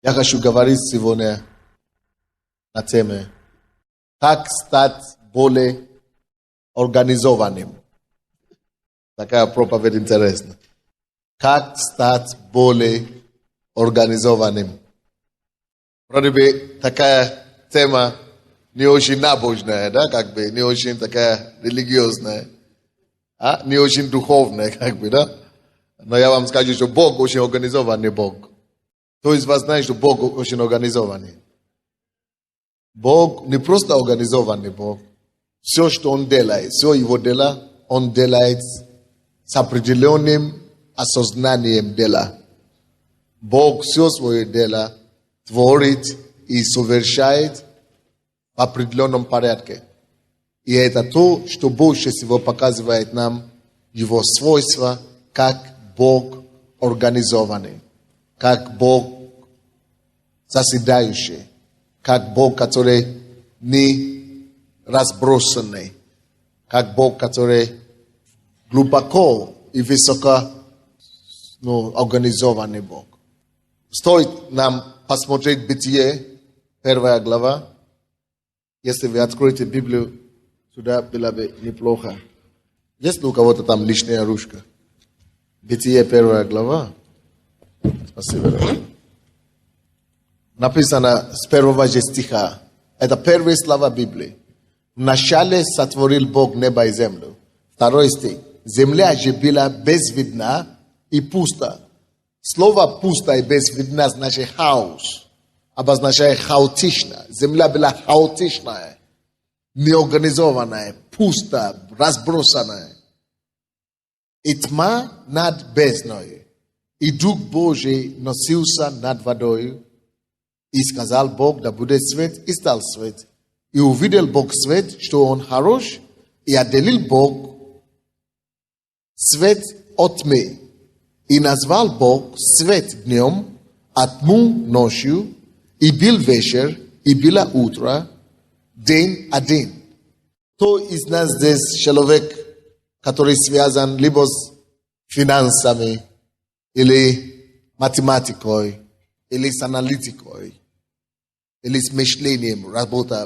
Я хочу говорить сегодня на теме «Как стать более организованным». Такая проповедь интересная. Как стать более организованным. Вроде бы такая тема не очень набожная, да, как бы, не очень такая религиозная, не очень духовная, как бы, да. Но я вам скажу, что Бог очень организованный Бог. Кто из вас знает, что Бог очень организованный? Бог не просто организованный Бог. Все, что Он делает, все Его дела, Он делает с определенным осознанием дела. Бог все свое дело творит и совершает в определенном порядке. И это то, что больше всего показывает нам Его свойства, как Бог организованный, как Бог заседающий, как Бог, который не разбросанный, как Бог, который глубоко и высоко организованный Бог. Стоит нам посмотреть Бытие, 1 глава. Если вы откроете Библию, сюда было бы неплохо. Есть ли у кого-то там лишняя ручка? Бытие, 1 глава. Спасибо. Написано с 1 же стиха. Это первые слова Библии. Вначале сотворил Бог небо и землю. 2 стих. Земля же была безвидна и пуста. Слово «пусто» и «безвидна» значит хаос. Обозначает хаотично. Земля была хаотичная, неорганизованная, пусто, разбросанная. И тьма над бездной. И Дух Божий носился над водою. И сказал Бог, да будет свет, и стал свет. И увидел Бог свет, что он хорош, и отделил Бог свет от тьмы. И назвал Бог свет днем, а тьму ночью, и был вечер, и было утро, день один. Кто из нас здесь человек, который связан либо с финансами, или математикой, или с аналитикой, или с мышлением,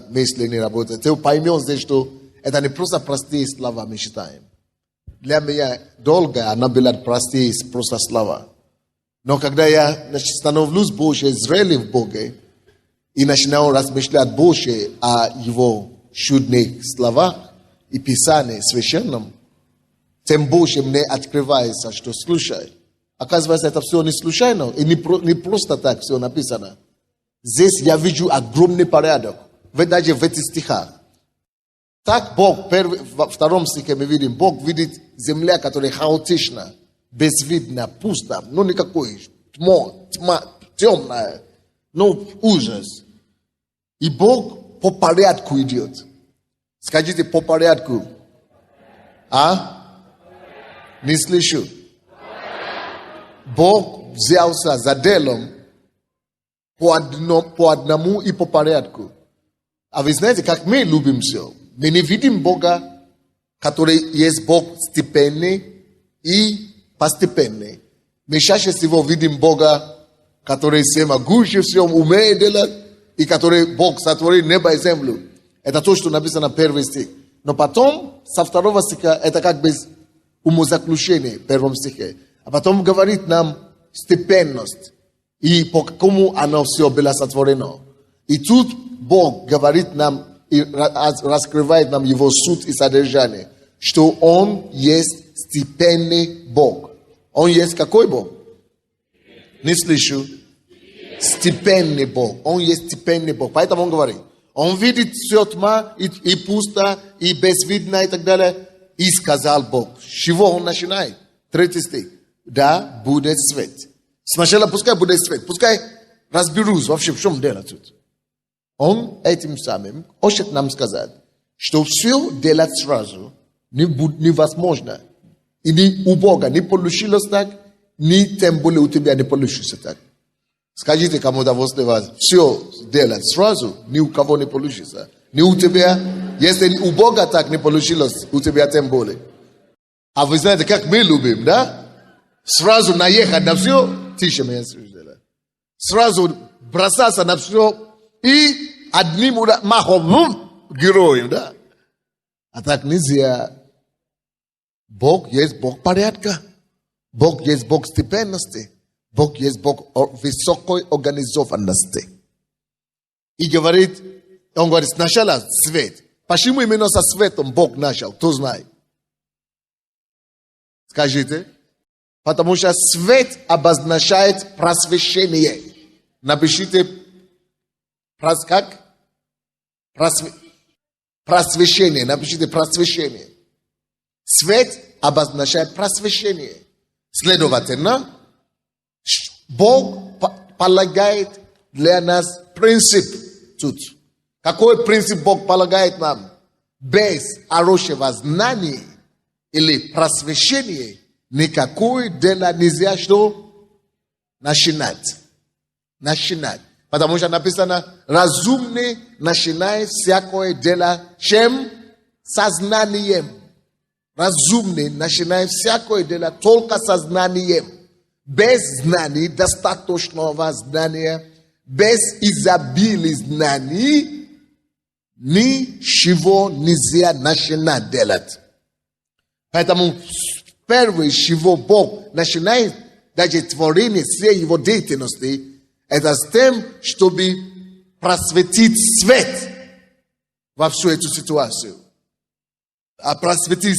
мышление работа. Ты поймешь здесь, что это не просто простые слова мы считаем. Для меня долго она была простые просто слова. Но когда я становлюсь больше зрелым в Боге и начинаю размышлять больше о Его чудных словах и Писании священном, тем больше мне открывается, что слушай. Оказывается, это все не случайно и не просто так все написано. Здесь я вижу огромный порядок. Даже в этих стихах. Так Бог, во 2 стихе мы видим, Бог видит земля, которая хаотична, безвидна, пуста, ну никакой, тьма, темная, ну ужас. И Бог по порядку идет. Скажите, по порядку. Не слышу. Бог взялся за делом по одному и по порядку. А вы знаете, как мы любим все. Мы не видим Бога, который есть Бог степенный и постепенный. Мы чаще всего видим Бога, который всемогущий, все умеет делать, и который Бог сотворил небо и землю. Это то, что написано в 1 стих. Но потом, со 2 стиха, это как бы умозаключение в 1 стихе. А потом говорит нам степенность и по какому оно все было сотворено. И тут Бог говорит нам и раскрывает нам Его суть и содержание, что Он есть степенный Бог. Он есть какой Бог? Не слышу. Степенный Бог. Он есть степенный Бог. Поэтому Он говорит, Он видит все тьма и пусто, и безвидно и так далее. И сказал Бог. С чего Он начинает? 3 стих. Да, будет свет. Сначала пускай будет свет. Пускай разберусь вообще, в чем дело тут. Он этим самым хочет нам сказать, что все делать сразу невозможно. И ни у Бога не получилось так, ни тем более у тебя не получится так. Скажите кому-то возле вас, все делать сразу, ни у кого не получится. Ни у тебя, если у Бога так не получилось, у тебя тем более. А вы знаете, как мы любим, да? Сразу наехать на все, тише меня. Сразу бросаться на все и одним махом героем, да? А так нельзя. Бог есть Бог порядка. Бог есть Бог степенности. Бог есть Бог высокой организованности. И говорит, он говорит, сначала свет. Почему именно со светом Бог начал? Кто знает? Скажите. Потому что свет обозначает просвещение. Напишите, как? Просвещение. Напишите просвещение. Свет обозначает просвещение. Следовательно, Бог полагает для нас принцип тут. Какой принцип Бог полагает нам? Без хорошего знания или просвещения никакое дело нельзя что? Начинать. Потому что написано, разумный начинает всякое дело чем? Сознанием. Разумный начинает всякое дело только сознанием. Без знаний, достаточного знания, без изобилия знаний, ничего нельзя начинать делать. Поэтому первое, чего Бог начинает, даже творение всей его деятельности, это с тем, чтобы просветить свет во всю эту ситуацию. А просветить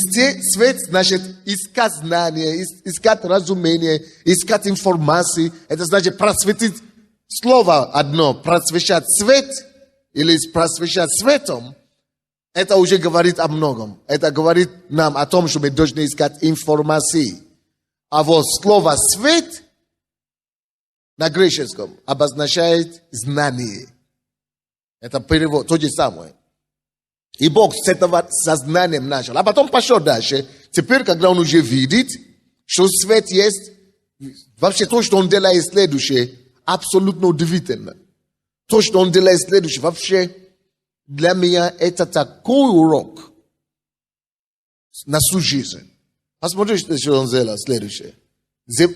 свет значит искать знания, искать разумение, искать информации. Это значит просветить слово одно, просвещать свет или просвещать светом. Это уже говорит о многом. Это говорит нам о том, что мы должны искать информации. А вот слово свет на греческом обозначает знание. Это перевод, то же самое. И Бог с этого сознанием начал. А потом пошел дальше. Теперь, когда он уже видит, что свет есть, вообще то, что он делает следующее, абсолютно удивительно. То, что он делает следующее, вообще для меня это такой урок на всю жизнь. Посмотрите, что он сделал следующее.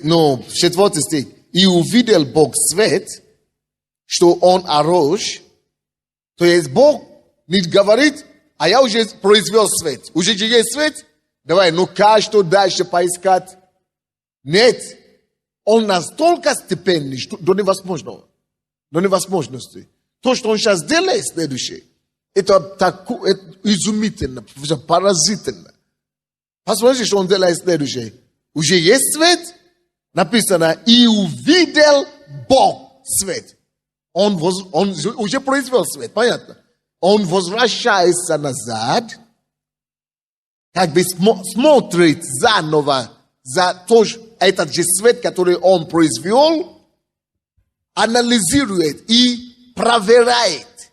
Ну, 4 стих. И увидел Бог свет, что он хорош. То есть Бог не говорит, а я уже произвел свет. Уже есть свет? Давай, ну как что дальше поискать? Нет. Он настолько степенный, что до невозможного. До невозможности. То, что он сейчас делает, следующее. Это так изумительно, поразительно. Посмотрите, что он делает следующее. Уже есть свет? Написано, и увидел Бог свет. Он уже произвел свет, понятно? Он возвращается назад, как бы смотрит заново за то, этот же свет, который он произвел, анализирует и проверяет.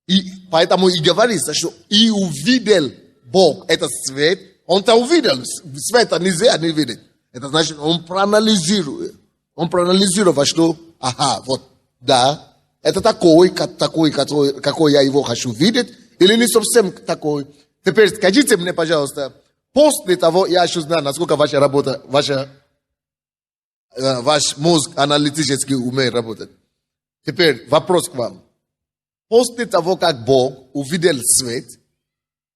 И поэтому и говорится, что и увидел Бог этот свет, он-то увидел, света нельзя не видеть. Это значит, он проанализирует. Он проанализировал, что, ага, вот, да, это такой, какой я его хочу видеть, или не совсем такой. Теперь скажите мне, пожалуйста, после того, я еще знаю, насколько ваша работа, ваш мозг аналитически умеет работать. Теперь вопрос к вам. После того, как Бог увидел свет,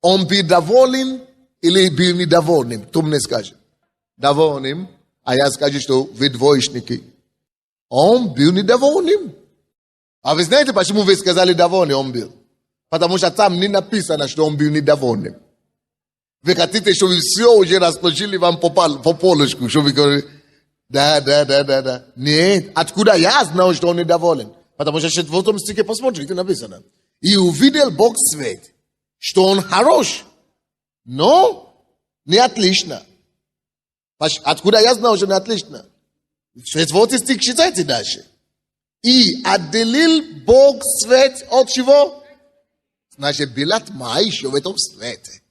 он был доволен или был недовольным? Кто мне скажет? Довольным, а я скажу, что вы двоечники. Он был недовольным. А вы знаете, почему вы сказали довольный он был? Потому что там не написано, что он был недовольным. Вы хотите, чтобы все уже разложили вам по полочку, чтобы вы говорили, да. Нет, откуда я знал, что он недоволен? Потому что в 4 стихе, посмотрите, написано. И увидел Бог свет, что он хорош, но не отлично. Откуда я знал, что не отлично? 4 стих читайте дальше. И отделил Бог свет от чего? Значит, была тьма еще в этом свете.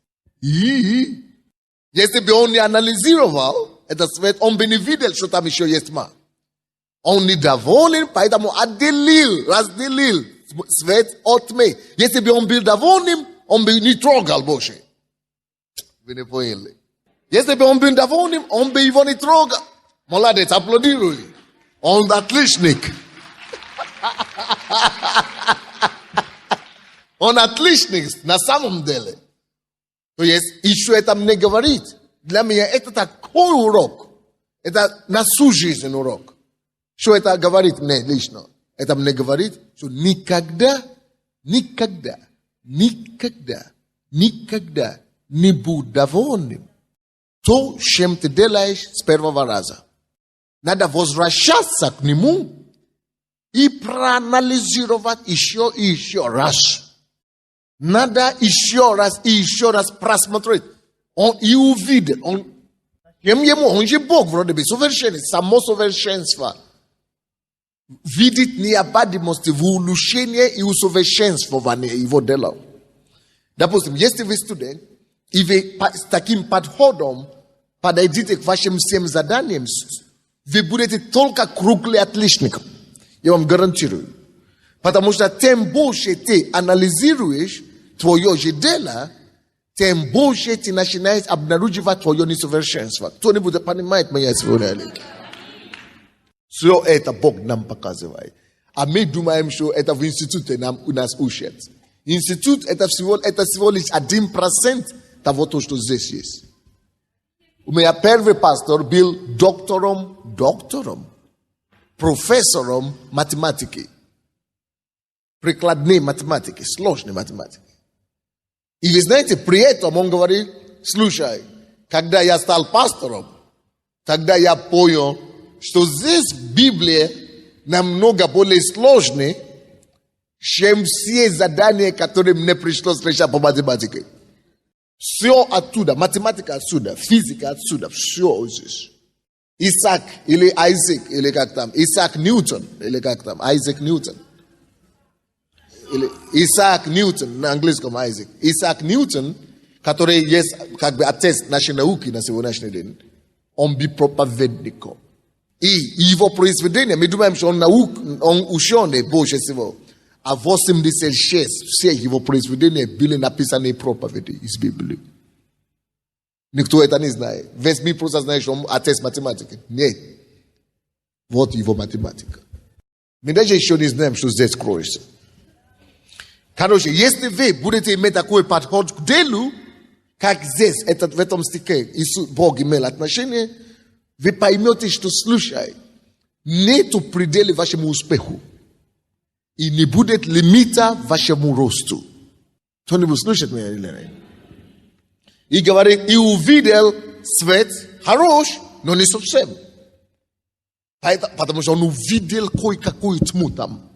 И если бы он не анализировал этот свет, он бы не видел, что там еще есть тьма. Он недоволен, поэтому разделил свет от тьмы. Если бы он был доволен, он бы не трогал больше. Вы не поняли. Если бы он был доволен, он бы его не трогал. Молодец, аплодируй. Он отличник. Он отличник на самом деле. То есть еще это мне говорит. Для меня это такой урок. Это на всю жизнь урок. Что это говорит мне лично? Это мне говорит, что никогда не будь довольным то, чем ты делаешь с первого раза. Надо возвращаться к нему и проанализировать еще и еще раз. Надо еще раз и еще раз просмотреть. Он и увидит. Он же Бог, вроде бы, совершенный, само совершенство. Видит необходимость в улучшении и усовершенствовании его дела. Допустим, если вы студент, и вы с таким подходом подойдите к вашим всем заданиям, вы будете только круглый отличником. Я вам гарантирую. Потому что тем больше ты анализируешь твое же дело, тем больше ты начинаешь обнаруживать твое несовершенство. Кто-нибудь понимает меня сегодня? Все это Бог нам показывает. А мы думаем, что это в институте у нас учат. Институт это всего лишь 1% того, что здесь есть. У меня первый пастор был доктором, профессором математики. Прикладной математики, сложной математики. И вы знаете, при этом он говорит, слушай, когда я стал пастором, тогда я понял, что здесь Библия намного более сложная, чем все задания, которые мне пришлось решать по математике. Все оттуда, математика отсюда, физика отсюда, все здесь. Исаак или Айзек, или как там, Исаак Ньютон, или как там, Айзек Ньютон. Или Исаак Ньютон, на английском Айзек. Исаак Ньютон, который есть как бы отец нашей науки на сегодняшний день, он был проповедником. И его произведения, мы думаем, что он ученый больше всего. А 86 все его произведения были написаны проповеди из Библии. Никто это не знает. Весь мир просто знает, что он отец математики. Нет. Вот его математика. Мы даже еще не знаем, что здесь кроется. Короче, если вы будете иметь такой подход к делу, как здесь, в этом стихе Бог имел отношение, вы поймете, что, слушай, нету предела вашему успеху. И не будет лимита вашему росту. Кто-нибудь слушает меня? И говорит, и увидел свет хорош, но не совсем. Потому что он увидел кое-какую тьму там.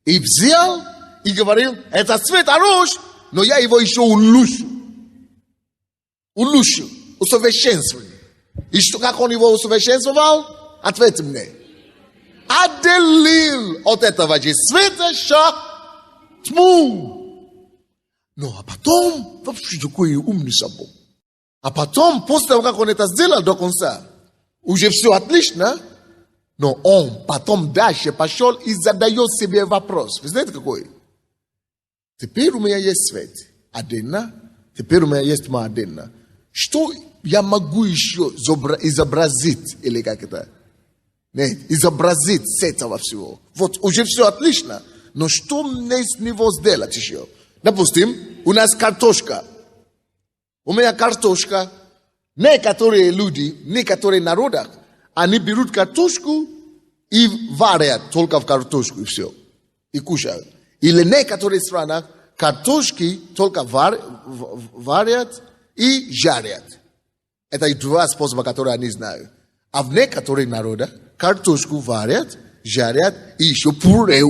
И взял, и говорил, это свет хорош, но я его еще улучшу. Усовершенствую. И что, как он его усовершенствовал? Ответьте мне. Отделил от этого же света тьму. Ну, а потом, вообще такой умный собой. А потом, после того, как он это сделал до конца, уже все отлично, но он потом дальше пошел и задает себе вопрос. Вы знаете какой? Теперь у меня есть свет, один, теперь у меня есть тьма, один. Что я могу еще изобразить, или как это? Нет, изобразить с этого всего. Вот уже все отлично, но что мне с него сделать еще? Допустим, у нас картошка. У меня картошка. Некоторые люди, некоторые народы, они берут картошку и варят только в картошку, и все. И кушают. Или в некоторых странах картошки только варят и жарят. Это два способа, которые они знают. А в некоторых народах картошку варят, жарят и еще пюре.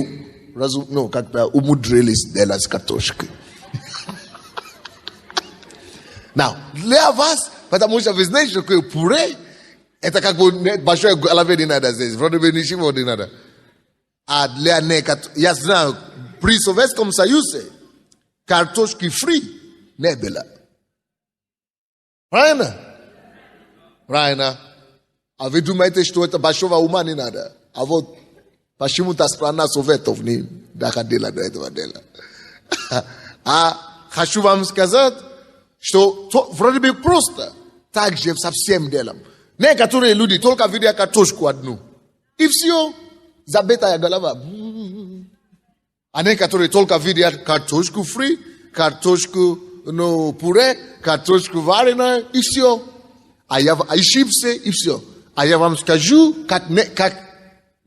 Ну, как-то умудрились делать с картошкой. Для вас, потому что вы знаете, что такое пюре, это как бы большой голове не надо здесь. Вроде бы ничего не надо. А для некоторых, я знаю, при Советском Союзе картошки фри не было. Правильно? А вы думаете, что это большого ума не надо? А вот почему-то страна Советов не доходила до этого дела. А хочу вам сказать, что вроде бы просто так же со всем делом. Некоторые люди только видят картошку одну. И все, забитая голова. А не которые только видят картошку фри, картошку, ну, пюре, картошку вареную, и все. И чипсы, и все. А я вам скажу, как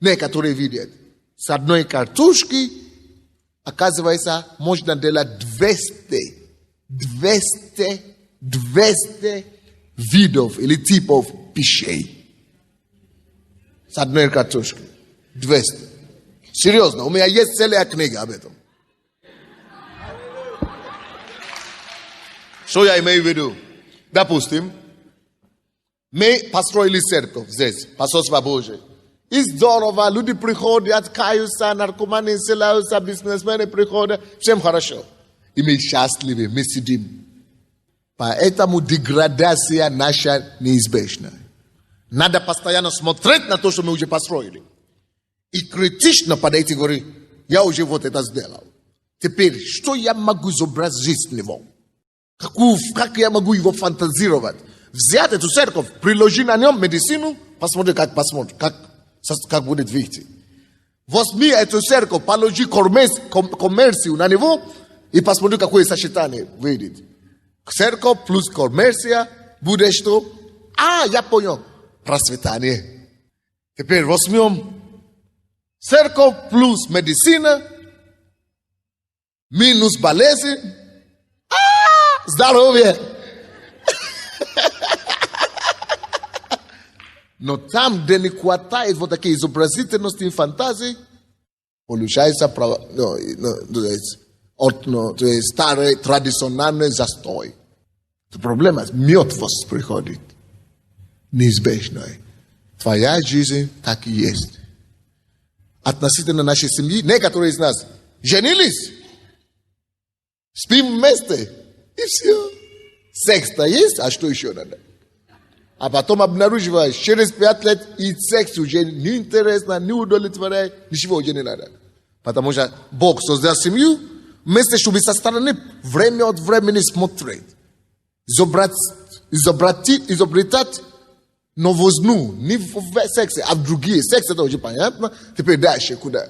некоторые видят. С одной картошки, оказывается, можно делать 200 видов или типов пищей. С одной картошки. 200. Серьезно, у меня есть целая книга об этом. Что я имею в виду? Допустим, мы построили церковь здесь, посольство Божие. И здорово, люди приходят, каются, наркоманы исцеляются, бизнесмены приходят, всем хорошо. И мы счастливы, мы сидим. Поэтому деградация наша неизбежна. Надо постоянно смотреть на то, что мы уже построили. И критично подойти и говорить, я уже вот это сделал. Теперь, что я могу изобразить с него? Как я могу его фантазировать? Взять эту церковь, приложи на нем медицину, посмотри, как будет выйти. Возьми эту церковь, положи коммерцию на него, и посмотри, какое сочетание выйдет. Церковь плюс коммерция будет что? Я понял. Процветание. Теперь возьмем церковь плюс медицина, минус болезнь. Здоровье. Но там, где не хватает вот такие изобразительности и фантазии, получается старый традиционный застой. Проблема – мертвость приходит. Неизбежная. Твоя жизнь так и есть. Относительно нашей семьи, некоторые из нас женились, спим вместе, и все. Секс-то есть, а что еще надо? А потом обнаруживаешь, через 5 лет и секс уже не интересно, не удовлетворяет, ничего уже не надо. Потому что Бог создал семью, вместе, чтобы со стороны время от времени смотреть. Изобретать новизну, не в сексе, а в другие. Секс это уже понятно. Теперь дальше куда?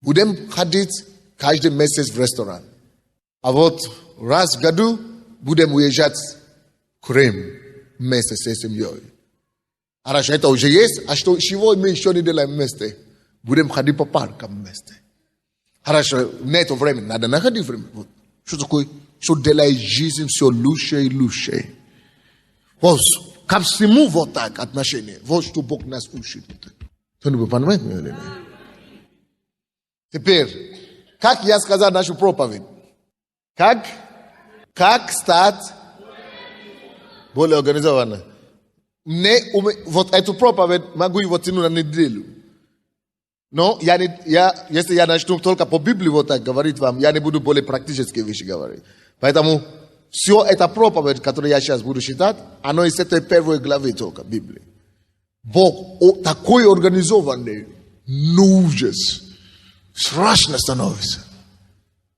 Будем ходить каждый месяц в ресторан. А вот раз в году будем уезжать в Крым вместе с семьей. Хорошо, это уже есть. А что, чего мы еще не делаем вместе? Будем ходить по паркам вместе. Хорошо, нет времени, надо находить время. Вот. Что такое? Что делает жизнь все лучше и лучше. Вот, ко всему вот так отношение. Вот что Бог нас учит. Кто-нибудь понимает меня или нет? Теперь, как я сказал нашу проповедь? Как стать более организованно? Вот эту проповедь могу его тянуть на неделю. Но если я начну только по Библии вот так говорить вам, я не буду более практические вещи говорить. Поэтому все это проповедь, которую я сейчас буду читать, оно из этой первой главы только Библии. Бог такой организованный, ужас. Страшно становится.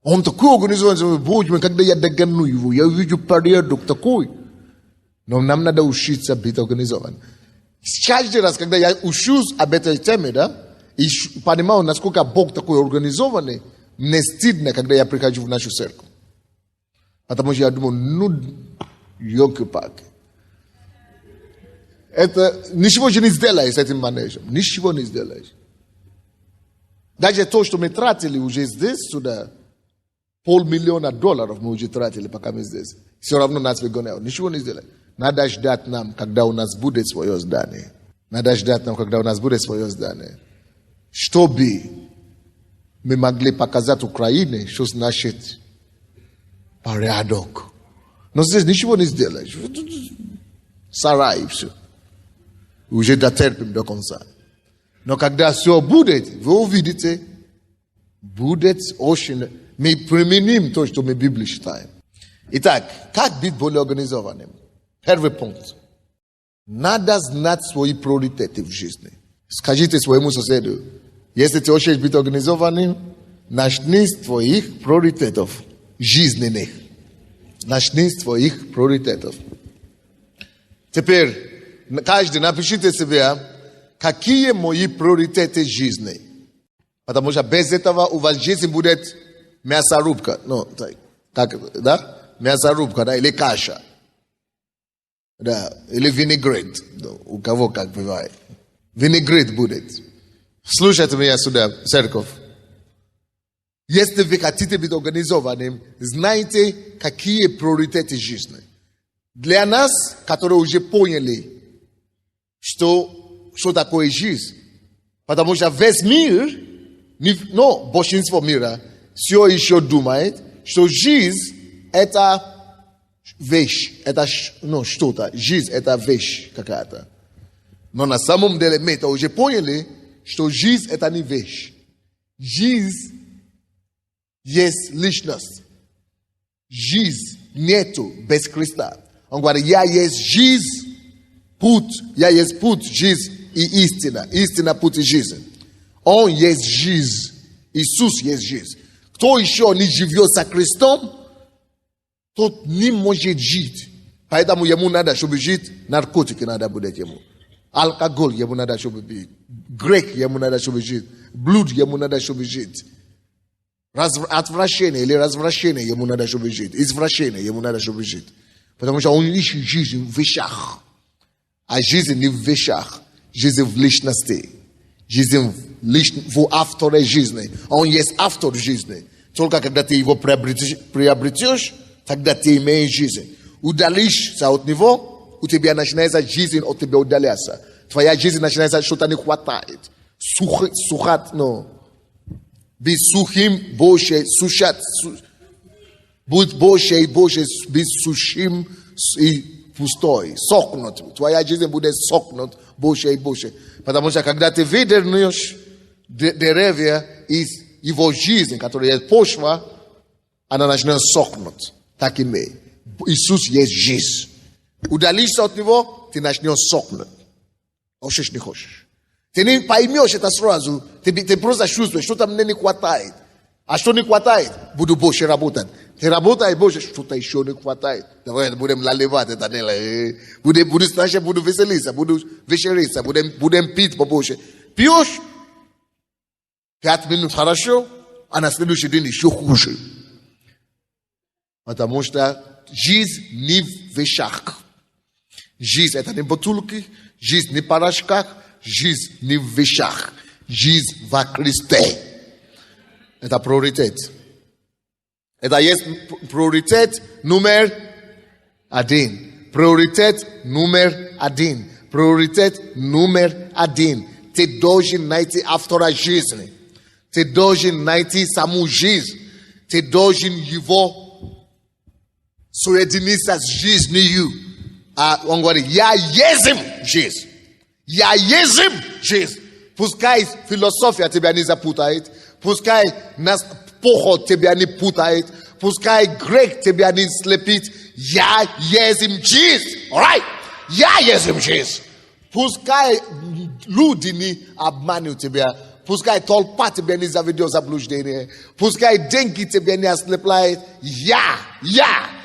Он такой организованный, Боже мой, когда я догону его, я увижу порядок такой. Но нам надо учиться быть организованным. Каждый раз, когда я учусь об этой теме, да, и понимаю, насколько Бог такой организованный, мне стыдно, когда я прихожу в нашу церковь. Потому что я думаю, ёлки-палки. Это ничего же не сделаешь с этим манежем. Ничего не сделаешь. Даже то, что мы тратили уже здесь, сюда, $500,000 мы уже тратили, пока мы здесь. Все равно нас выгоняют. Ничего не сделаешь. Надо ждать нам, когда у нас будет свое здание. Чтобы мы могли показать Украине, что значит порядок. Но здесь ничего не сделаешь. Сарай и все. Уже дотерпим до конца. Но когда все будет, вы увидите, будет очень... Мы применим то, что мы в Библии читаем. Итак, как быть более организованным? Первый пункт. Надо знать свои приоритеты в жизни. Скажите своему соседу, если ты хочешь быть организованным, начни с твоих приоритетов жизненных. Начни с твоих приоритетов. Теперь, каждый напишите себе, какие мои приоритеты жизни. Потому что без этого у вас жизнь будет мясорубка. Ну, как, да? Мясорубка, да, или каша. Да, или винегрет. У кого как бывает. Винегрет будет. Слушайте меня сюда, церковь. Если вы хотите быть организованным, знайте, какие приоритеты жизни. Для нас, которые уже поняли, что такое жизнь. Потому что весь мир, большинство мира, все еще думает, что жизнь это вещь, это что-то. Жизнь это вещь какая-то. Но на самом деле мы это уже поняли, что жизнь это не вещь. Жизнь есть личность. Жизнь нету без Христа. Он говорит, я есть жизнь, путь, я есть путь, жизнь и истина. Истина, путь и жизнь. Он есть жизнь. Иисус есть жизнь. Кто еще не живет со Христом, тот не может жить. Поэтому ему надо, чтобы жить, наркотики надо будет ему. Алкоголь ему надо, чтобы жить. Грех ему надо, чтобы жить. Блуд ему надо, чтобы жить. Отвращение или развращение ему надо, чтобы жить. Извращение ему надо, чтобы жить. Потому что он ищет жизнь в вещах. А жизнь не в вещах. Жизнь в личности. Жизнь в авторе жизни. Он есть автор жизни. Только когда ты его приобретешь, тогда ты имеешь жизнь. Удалишься от него, у тебя начинается жизнь от тебя удаляться. Твоя жизнь начинается, что-то не хватает. Быть сухим, больше, сушать. Будь больше и больше, быть сухим и пустой. Сохнуть. Твоя жизнь будет сохнуть больше и больше. Потому что когда ты выдернешь деревья из его жизни, которая есть почва, она начнет сохнуть. Так и мы. Иисус есть жизнь. Удалишься от него, ты начнешь сохнуть. Хочешь, не хочешь. Ты не поймешь это сразу. Ты просто чувствуешь, что-то мне не хватает. А что не хватает? Буду больше работать. Ты работаешь больше, что-то еще не хватает. Давай будем наливать это дело. Буду веселиться, буду вечериться, будем пить побольше. Пьешь? 5 минут хорошо, а на следующий день еще хуже. Потому что жизнь не в вещах. Жизнь это не бутылки, жизнь не в порошках, жизнь не в вещах. Жизнь во Христе. Это приоритет. Это есть приоритет номер 1. Приоритет номер 1. Приоритет номер 1. Ты должен найти автора жизни. Ты должен найти саму жизнь. Ты должен его соединиться с жизнью. А он говорит, я есть жизнь. Я есть жизнь. Пускай философия тебя не запутает. Пускай нас похоть тебя не путает. Пускай грех тебя не слепит. Я есть жизнь. Alright? Я есть жизнь. Пускай люди не обманут тебя. Пускай толпа тебя не заведет в заблуждение. Пускай деньги тебя не ослепляет. Я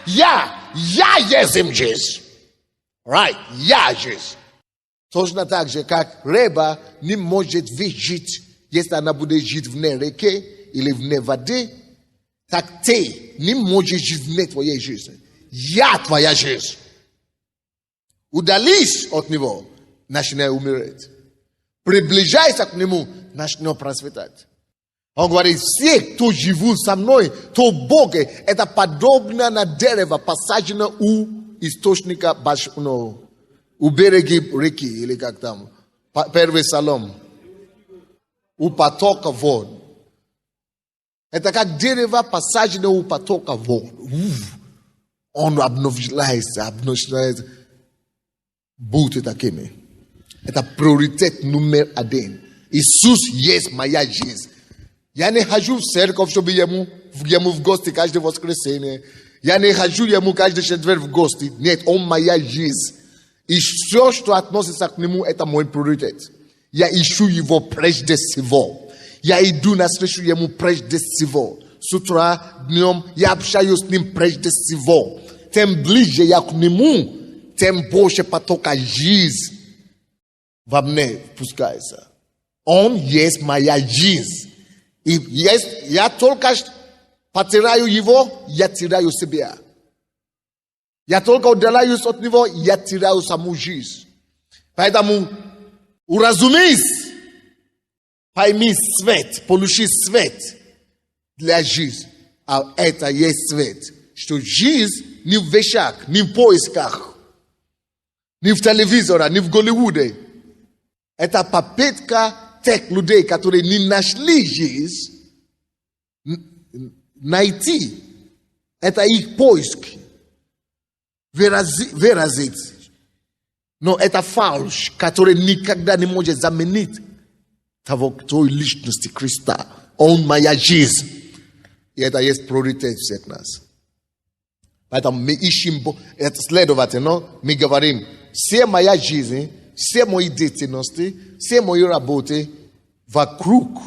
есть жизнь. Right? Я жизнь. Точно так же, как рыба не может выжить, если она будет жить вне реки или вне воды, так ты не можешь жить вне твоей жизни. Я твоя жизнь. Удались от него, начинай умереть. Приближайся к нему, начнет процветать. Он говорит, все, кто живут со мной, то Бог, это подобно на дерево, посажено у источника, у берега реки, или как там, первый Псалом, у потока вод. Это как дерево, посажено у потока вод. Он обновляется. Будьте такими. Это приоритет номер 1. Иисус есть моя жизнь. Я не хожу в церковь, чтобы ему в гости каждое воскресенье. Я не хожу ему каждый четверг в гости. Нет, он моя жизнь. И все, что относится к нему, это мой приоритет. Я ищу его прежде всего. Я иду навстречу ему прежде всего. С утра, днем, я общаюсь с ним прежде всего. Тем ближе я к нему, тем больше потока жизни во мне впускается. Он есть моя жизнь. И есть, я только потеряю его, я теряю себя. Я только удаляюсь от него, я теряю саму жизнь. Поэтому уразумейся, пойми свет, получи свет для жизни. А это есть свет. Что жизнь не в вещах, не в поисках, не в телевизоре, не в Голливуде. Это попытка тех людей, которые не нашли жизнь, найти. Это их поиск. Выразить. Но это фальшь, который никогда не может заменить той личности Христа. Он моя жизнь. И это есть приоритет всех нас. Поэтому мы ищем, это следовательно, мы говорим, все моя жизнь, все мои деятельности, все мои работы вокруг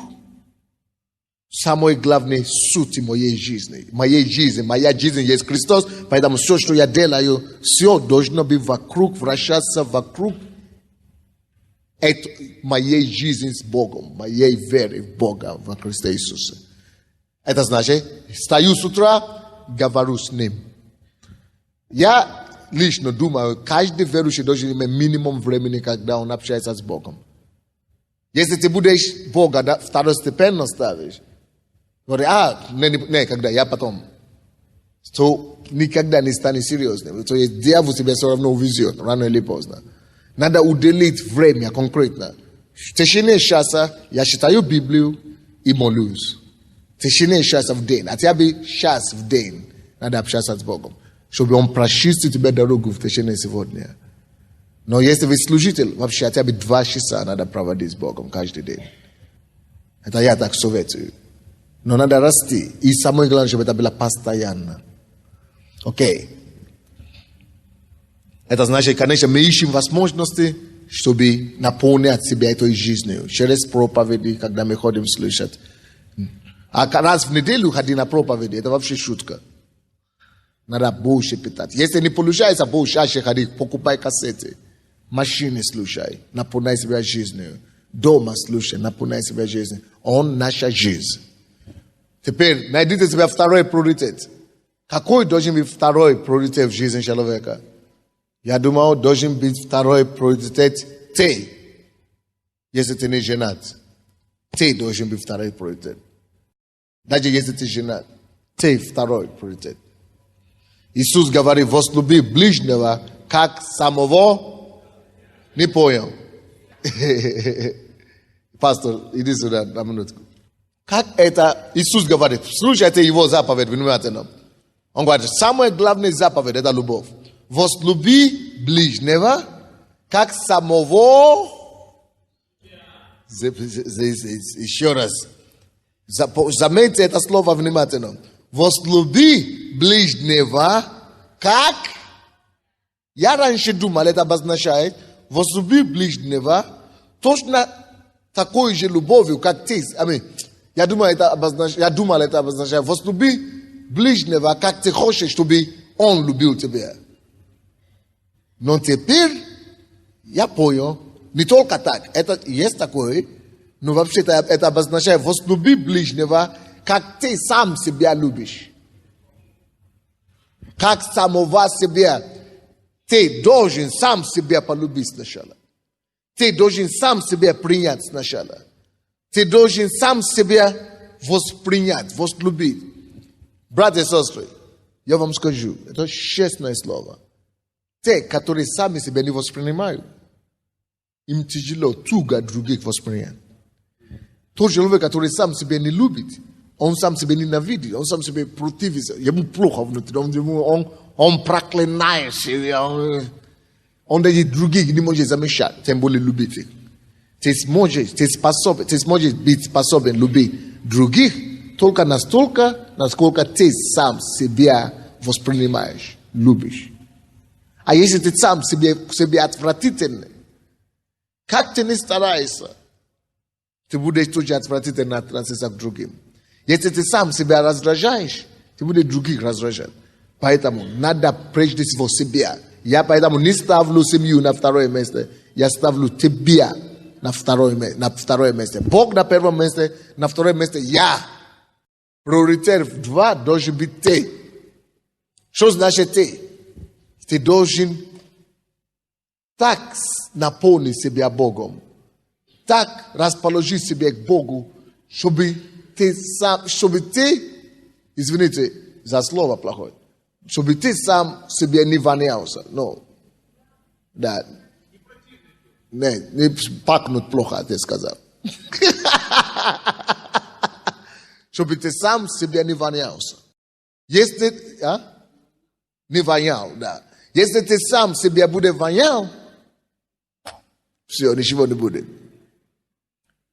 самой главной сути моей жизни. Моя жизнь есть Христос, поэтому все, что я делаю, все должно быть вокруг, вращаться вокруг моей жизни с Богом, моей веры в Бога, во Христа Иисуса. Это значит, стою с утра, говорю с Ним. Я лично думаю, каждый верующий должен иметь минимум времени, когда он общается с Богом. Если ты будешь Бога второстепенно ставишь, говоришь, когда я потом, то никогда не станет серьезным. То есть дьявол тебя все равно увезет, рано или поздно. Надо уделить время конкретно. В течение часа я читаю Библию и молюсь. В течение часа в день. Хотя бы час в день надо общаться с Богом. Чтобы он прочистит тебе дорогу в течение сегодня. Но если вы служитель, вообще хотя бы 2 часа надо проводить с Богом каждый день. Это я так советую. Но надо расти. И самое главное, чтобы это было постоянно. Окей. Это значит, конечно, мы ищем возможности, чтобы наполнять себя этой жизнью. Через проповеди, когда мы ходим слушать. А раз в неделю ходить на проповеди, это вообще шутка. Надо больше питать. Если не получается больше ходить, покупай кассеты. Машины слушай, наполняй себя жизнью. Дома слушай, наполняй себя жизнью. Он наша жизнь. Теперь найдите себе второй приоритет. Какой должен быть второй приоритет в жизни человека? Я думаю, должен быть второй приоритет ты. Если ты не женат. Ты должен быть второй приоритет. Даже если ты женат. Ты второй приоритет. Иисус говорит, возлюби ближнего, как самого. Не понял. Пастор, иди сюда на минутку. Как это Иисус говорит? Слушайте его заповедь внимательно. Он говорит, самая главная заповедь – это любовь. Возлюби ближнего, как самого. Еще раз. Заметьте это слово внимательно. Возлюби ближнего, как... Я раньше думал, это обозначает, возлюби ближнего точно такой же любовью, как ты. Я думал, это обозначает, возлюби ближнего, как ты хочешь, чтобы он любил тебя. Но теперь я понял, не только так, это есть такое, но вообще-то это обозначает, возлюби ближнего, как ты сам себя любишь. Как самого себя. Ты должен сам себя полюбить сначала. Ты должен сам себя принять сначала. Ты должен сам себя воспринять, возлюбить. Братья и сестры, я вам скажу, это честное слово. Те, которые сами себя не воспринимают, им тяжело, туго других воспринять. Тот человек, который сам себя не любит, он сам себя ненавидит, он сам себя противится, ему плохо внутри, он проклинает себя, он даже других не может замечать, тем более любить их. Ты сможешь быть способен любить других только настолько, насколько ты сам себя воспринимаешь, любишь. А если ты сам себе отвратительный, как ты не стараешься, ты будешь тоже отвратительно относиться к другим. Если ты сам себя раздражаешь, ты будешь других раздражать. Поэтому надо прежде всего себя. Я поэтому не ставлю семью на второе место. Я ставлю тебя на второе место. Бог на первом месте, на второе место я. Приоритет 2 должен быть ты. Что значит ты? Ты должен так наполнить себя Богом, так расположить себя к Богу, чтобы ты, извините за слово плохое, чтобы ты сам себе не вонялся. No. Да. Не пахнуть плохо, ты сказал. Чтобы ты сам себе не вонялся. Если не вонял, да. Если ты сам себе будешь вонял, все, ничего не будет.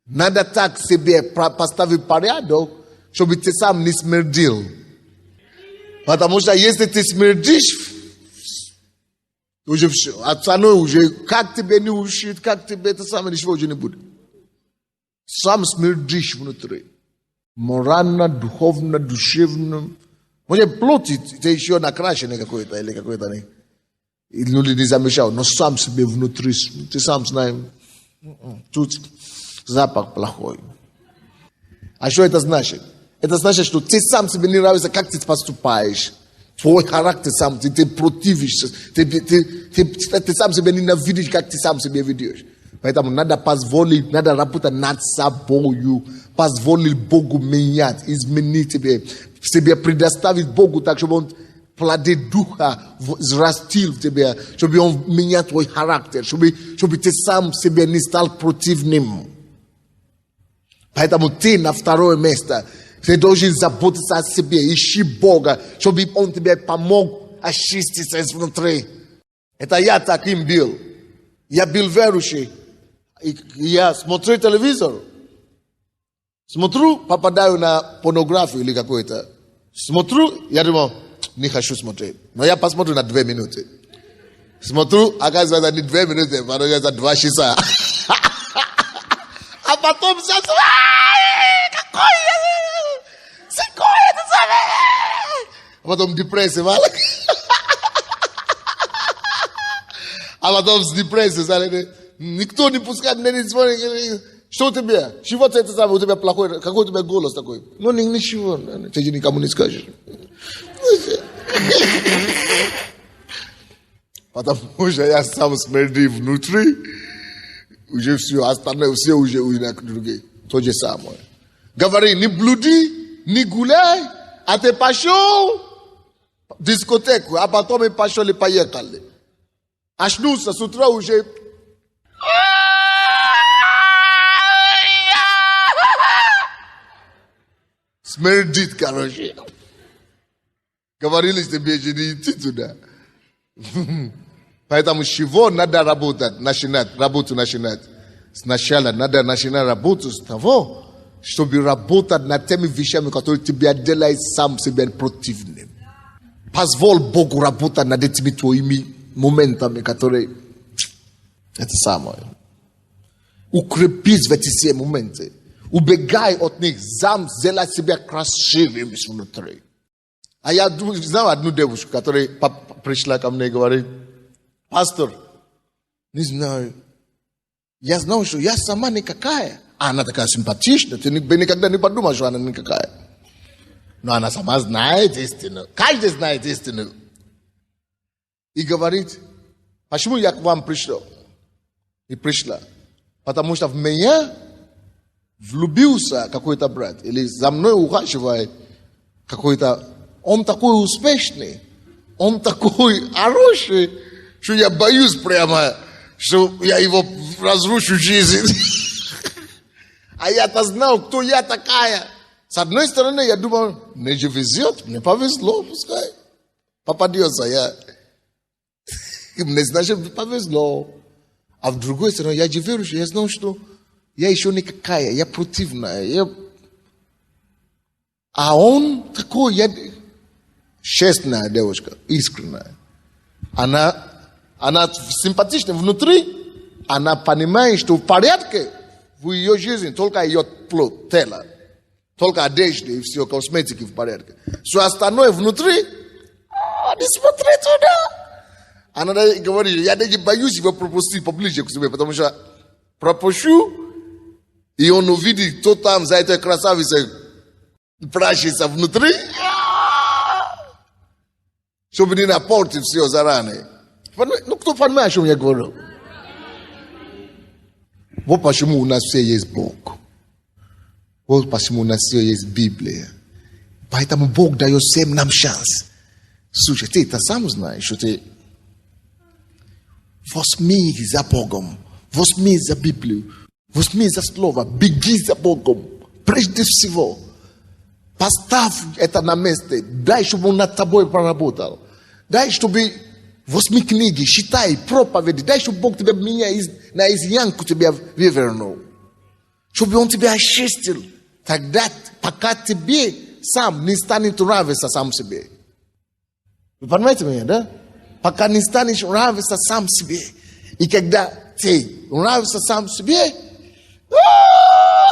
Надо так себе поставить порядок, чтобы ты сам не смердил. Потому что если ты смердишь, уже все. Остальное уже, как тебе не ушит, как тебе это самое, ничего уже не будет. Сам смердишь внутри. Морально, духовно, душевно. Может, плоти ты еще накрашенный какой-то или какой-то не. Или не замешал, но сам себе внутри, ты сам знаешь, тут запах плохой. А что это значит? Это значит, что ты сам себе не нравится, как ты поступаешь. Твой характер сам, ты противишься, ты сам себя ненавидишь, как ты сам себя ведешь. Поэтому надо позволить, надо работать над собой, позволить Богу менять, изменить себе предоставить Богу так, чтобы Он плоды духа взрастил в тебе, чтобы Он менял твой характер, чтобы ты сам себе не стал противным. Поэтому ты на второе место. Ты должен заботиться о себе, ищи Бога, чтобы Он тебе помог очиститься изнутри. Это я таким был. Я был верующий. Я смотрю телевизор. Смотрю, попадаю на порнографию или какой-то. Смотрю, я думаю, не хочу смотреть. Но я посмотрю на 2 минуты. Смотрю, оказывается, не 2 минуты, но 2 часа. А потом сейчас... Какой это самое? А потом депрессия, валик. А потом с депрессией, никто не пускает, не смотрит. Что у тебя? Чего ты это самое? У тебя плохой, какой у тебя голос такой? Ну, ничего, ты же никому не скажешь. Потому что я сам смердил внутри, уже все, остальное все уже другие. То же самое. Говори, не блуди, не гуляй, а ты пошел в дискотеку, а потом и пошел и поехали. Очнулся с утра уже. Смердит, короче. Говорили тебе, же не идти туда. Поэтому с чего надо работать, работу начинать? Сначала надо начинать работу с того, чтобы работать над теми вещами, которые тебя делают сам себя противным. Позволь Богу работать над этими твоими моментами, которые... Это самое. Укрепись в эти все моменты. Убегай от них, сам сделай себя красивым внутри. А я знал одну девушку, которая пришла ко мне и говорит, пастор, не знаю, я знал, что я сама никакая. А она такая симпатичная, ты никогда не подумал, что она никакая. Но она сама знает истину. Каждый знает истину. И говорит, почему я к вам пришел? И пришла. Потому что в меня влюбился какой-то брат. Или за мной ухаживает какой-то. Он такой успешный. Он такой хороший, что я боюсь прямо, что я его разрушу жизнь. А я-то знал, кто я такая. С одной стороны, я думал, мне же везет, мне повезло, пускай. Попадется, мне, значит, повезло. А в другой стороне, я же верующий, я знал, что я еще никакая, я противная. А он такой, честная девушка, искренняя. Она симпатичная внутри, она понимает, что в порядке в ее жизни только ее плоть, тело, только одежда и все, косметики в порядке. Все остальное внутри, не смотри туда. Она говорит, я даже боюсь его пропустить поближе к себе, потому что Пропущу, и он увидит, кто там за этой красавицей прячется внутри, чтобы не напортить все заранее. Ну, кто понимает, о чем я говорю? Вот почему у нас все есть Бог. Вот почему у нас все есть Библия. Поэтому Бог дает всем нам шанс. Слушай, ты это сам знаешь, что ты возьми за Богом, возьми за Библию, возьми за Слово, беги за Богом. Прежде всего, поставь это на место, дай, чтобы Он над тобой проработал. Дай, чтобы возьми книги, читай проповеди, дай, чтобы Бог тебя на изъянку тебя вывернул. Чтобы Он тебя очистил. Тогда, пока тебе сам не станет нравиться сам себе. Вы понимаете меня, да? Пока не станешь нравиться сам себе. И когда ты нравишься сам себе,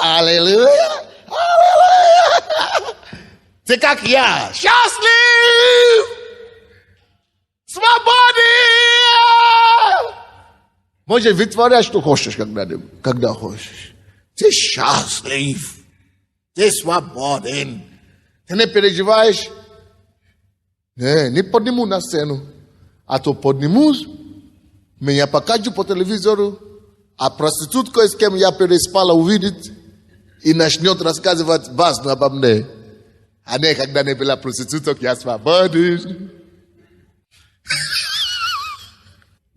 аллилуйя, аллилуйя, ты как я, счастлив, свободен. Можешь вытворять, что хочешь, когда хочешь. Ты счастлив, ты свободен. Ты не переживаешь? Не подниму на сцену. А то подниму, меня покажу по телевизору, а проститутка, с кем я переспала, увидит и начнет рассказывать басню обо мне. А не, когда не была проституток, я свободен.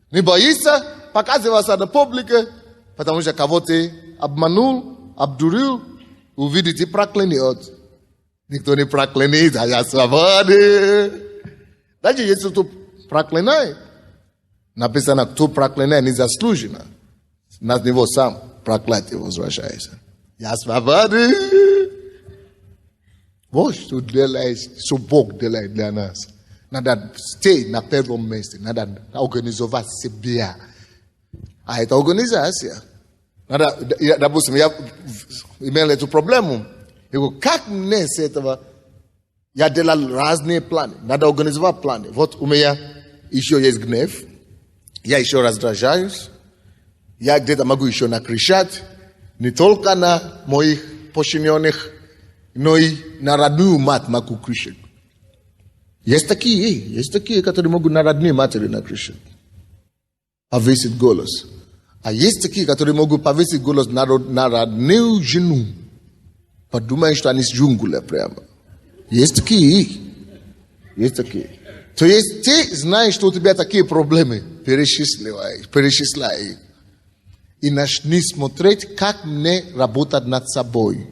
Не боишься показываться на публике, потому что кого-то обманул, обдурил, увидит и проклянет. Никто не проклянет, а я свободен. Даже если кто проклинает, написано, кто проклинает незаслуженно, на него сам проклятие возвращается. Я свободен. Вот что делает, что Бог делает для нас. Надо стоять на первом месте, надо организовать себя. А это организация. Допустим, я имел эту проблему. Я говорю, как мне с этого? Я делал разные планы. Надо организовать планы. Вот у меня еще есть гнев. Я еще раздражаюсь. Я где-то могу еще накричать. Не только на моих подчиненных, но и на родную мать могу кричать. Есть такие, которые могут на родные матери накричать. Повесить голос. А есть такие, которые могут повесить голос на родную жену. Подумай, что они с джунгля прямо. Есть такие. То есть ты знаешь, что у тебя такие проблемы. Перечисляй их. И начни смотреть, как мне работать над собой.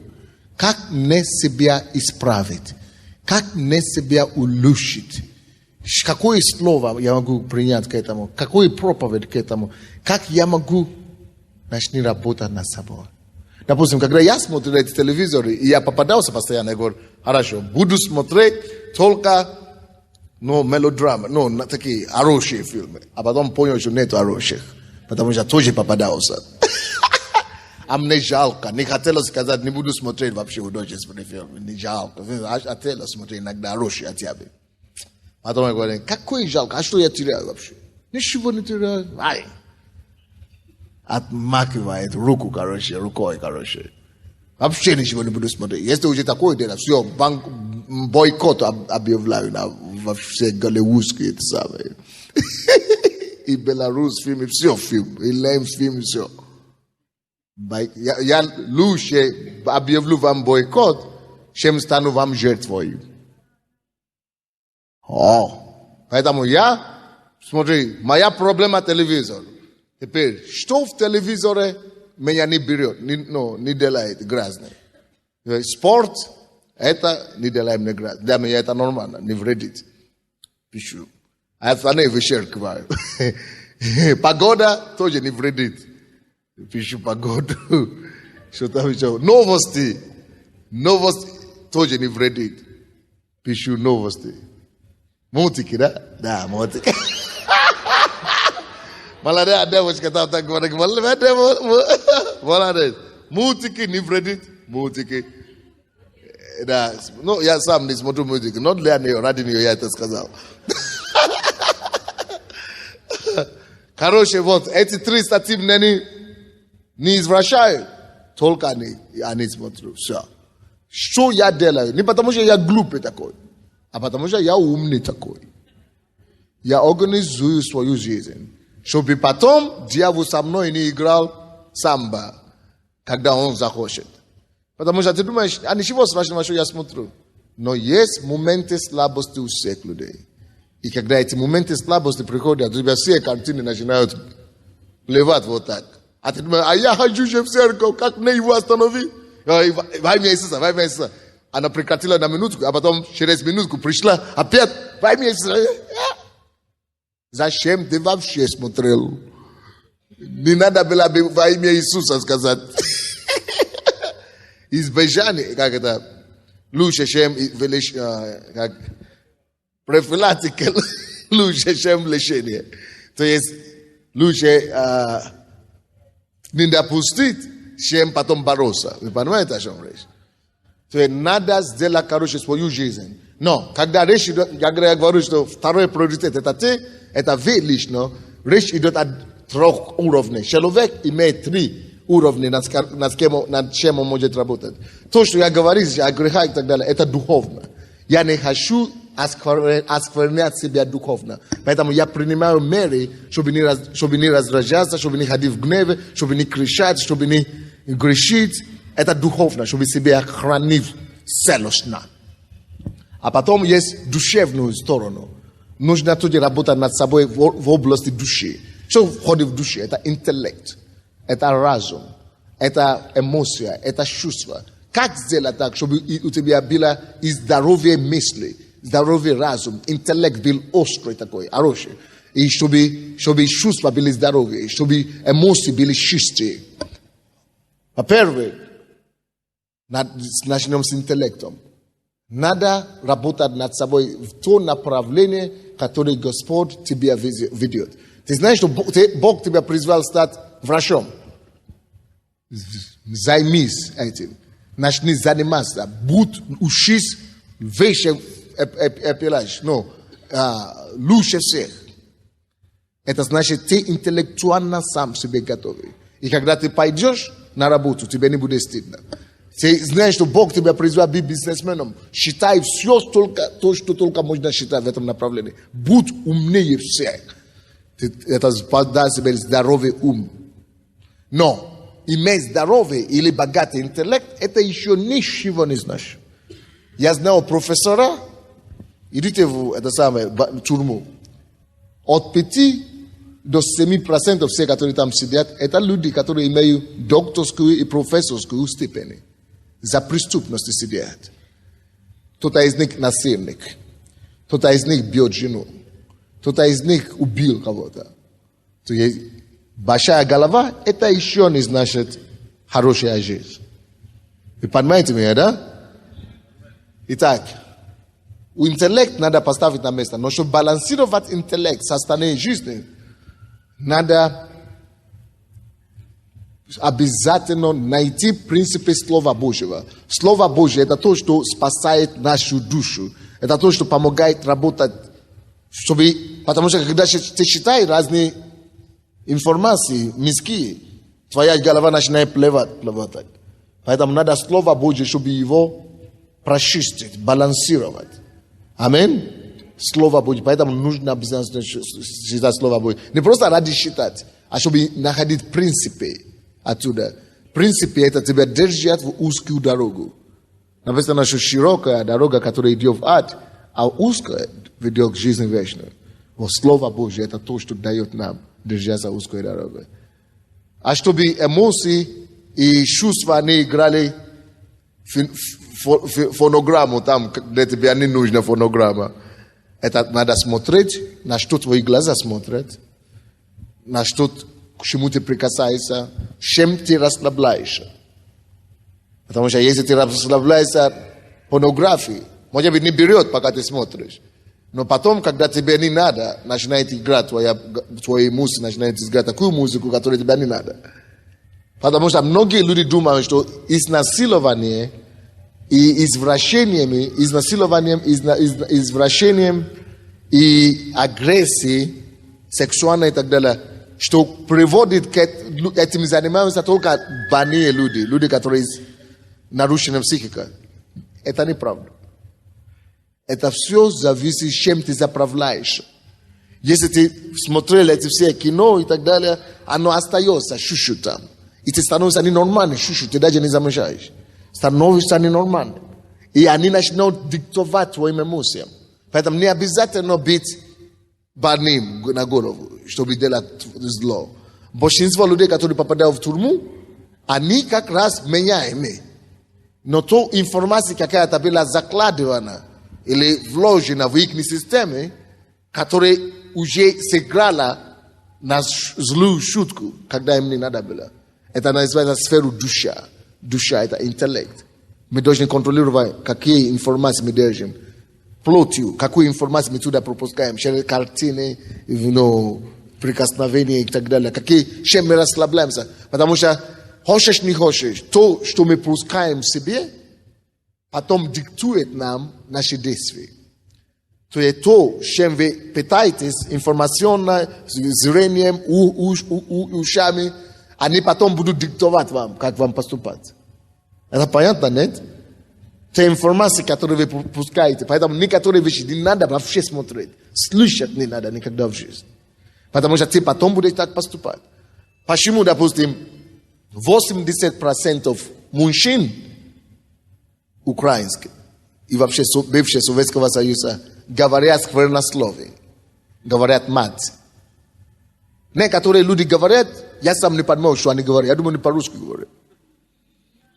Как мне себя исправить. Как мне себя улучшить. Какое слово я могу принять к этому. Какую проповедь к этому. Как я могу начни работать над собой. Допустим, когда я смотрю эти телевизоры, и я попадался постоянно, я говорю, хорошо, буду смотреть только мелодрамы, такие хорошие фильмы. А потом понял, что нету хороших, потому что я тоже попадался. А мне жалко, не хотелось сказать, не буду смотреть вообще художественные фильмы, не жалко. Хотелось смотреть иногда хорошие от тебя. Потом я говорю, какой жалко, а что я теряю вообще? Ничего не теряю. Отмакивает руку, рукой, Вообще ничего не буду смотреть. Если уже такое дело, все, бойкот объявляю во все голливудские самые. И белорус фильмы, все фильм, и леймс фильмы, все. Я лучше объявлю вам бойкот, чем стану вам жертвой. Поэтому смотри, моя проблема телевизор. Теперь, что в телевизоре меня не берет, не делает грязно. Спорт, это не делает мне грязно. Для меня это нормально, не вредит. Пишу. А это не вычеркиваю. Погода тоже не вредит. Пишу погоду. Что там еще? Новости тоже не вредит. Пишу новости. Мультики, да? Да, мультики. Молодец, девочка, там так говорит. Молодец. Мультики не вредит. Мультики. Да. Ну, я сам не смотрю мультики. Но для нее, ради нее я это сказал. Короче, вот, эти 3 статьи мне не извращаю, только они смотрят. Все. Что я делаю? Не потому что я глупый такой, а потому что я умный такой. Я организую свою жизнь, чтобы потом дьявол со мной не играл самбо, когда он захочет. Потому что ты думаешь, а ничего страшного, что я смотрю. Но есть моменты слабости у всех людей. И когда эти моменты слабости приходят, у тебя все картины начинают плевать вот так. А ты думаешь, а я хочу же в церковь, как мне его остановить? Во имя Иисуса, во имя Иисуса. Она прекратила на минутку, а потом через минутку пришла опять во имя Иисуса. Зачем ты вообще смотрел? Не надо было во имя Иисуса сказать. Избежание, как это, лучше, чем как профилактика, лучше, чем лечение. То есть, лучше не допустить, чем потом бороться. Вы понимаете, о чем речь? То есть, надо сделать, короче, свою жизнь. Но, когда речь идет, я говорю, что второй приоритет, это ты, это вы лично, речь идет о 3 уровнях. Человек имеет 3 уровня, над чем он может работать. То, что я говорю о грехах и так далее, это духовно. Я не хочу осквернять себя духовно. Поэтому я принимаю меры, чтобы не раздражаться, чтобы не ходить в гневе, чтобы не кричать, чтобы не грешить. Это духовно, чтобы себя хранить целостно. А потом есть душевную сторону. Нужно тоже работать над собой в области души. Что входит в душу? Это интеллект. Это разум, это эмоция, это чувство. Как сделать так, чтобы у тебя было и здоровье мысли, здоровый разум, интеллект был острый такой, хороший. И чтобы чувства были здоровые, чтобы эмоции были чистые. Во-первых, начнем с интеллектом. Надо работать над собой в то направление, которое Господь тебя ведет. Ты знаешь, что Бог тебя призвал стать врачом. Займись этим. Начни заниматься. Будь учись выше лучше всех. Это значит, ты интеллектуально сам себе готовый. И когда ты пойдешь на работу, тебе не будет стыдно. Ты знаешь, что Бог тебя призвал быть бизнесменом. Считай все, то, что только можно считать в этом направлении. Будь умнее всех. Это даст себе здоровый ум. Но иметь здоровый или богатый интеллект, это еще ничего не значит. Я знал профессора, идите в тюрьму. От 5 до 7% всех, которые там сидят, это люди, которые имеют докторскую и профессорскую степени. За преступность сидят. Кто-то из них насильник. Кто-то из них бьет жену. Кто-то из них убил кого-то. То есть большая голова, это еще не значит хорошая жизнь. Вы понимаете меня, да? Итак, у интеллект надо поставить на место. Но чтобы балансировать интеллект, состояние жизни, надо обязательно найти принципы Слова Божьего. Слово Божье – это то, что спасает нашу душу. Это то, что помогает работать. Потому что когда ты читаешь разные информации, мирские, твоя голова начинает плевать. Поэтому надо Слово Божье, чтобы его прочистить, балансировать. Аминь. Слово Божье. Поэтому нужно обязательно читать Слово Божье. Не просто ради читать, а чтобы находить принципы оттуда. Принципы это тебя держат в узкую дорогу. Написано, что широкая дорога, которая идет в ад, а узкая ведет к жизни вечной. Вот Слово Божье это то, что дает нам держаться узкой дорогой. А чтобы эмоции и чувства не играли фонограмму там, где тебе не нужна фонограмма. Это надо смотреть, на что твои глаза смотрят, на что, к чему ты прикасаешься, чем ты расслабляешься. Потому что если ты расслабляешься порнографией, может быть, не берет, пока ты смотришь. Но потом, когда тебе не надо, начинает играть, твои мысли начинают играть такую музыку, которая тебе не надо. Потому что многие люди думают, что изнасилование и извращением и агрессией, сексуальной и так далее, что приводит к этими занимаемся только больные люди, которые с нарушенной психикой. Это неправда. Это все зависит, чем ты заправляешь. Если ты смотрел эти все кино и так далее, оно остается шушу там. И ты становишься ненормальным, шушу, ты даже не замечаешь. Становишься ненормальным. И они начинают диктовать твоим эмоциям. Поэтому не обязательно быть больным на голову, чтобы делать зло. Большинство людей, которые попадают в тюрьму, они как раз меняемые. Но то информация какая-то была закладывана или вложена в их системе, которая уже сыграла на злую шутку, когда им не надо было. Это называется сферу душа. Душа – это интеллект. Мы должны контролировать, какие информации мы держим. Плотью, какую информацию мы туда пропускаем. Через картины, прикосновения и так далее. Чем мы расслабляемся. Потому что хочешь, не хочешь, то, что мы пускаем в себе, потом диктует нам наши действия. То есть то, чем вы питаетесь информационно, зрением, ушами, они потом будут диктовать вам, как вам поступать. Это понятно, нет? Те информации, которые вы пускаете. Поэтому некоторые вещи не надо вообще смотреть. Слышать не надо никогда в жизни. Потому что ты потом будешь так поступать. Почему, допустим, 80% мужчин украинских и вообще бывшего Советского Союза говорят сквернословие, говорят мать. Некоторые люди говорят, я сам не понимаю, что они говорят, я думаю, они по-русски говорят.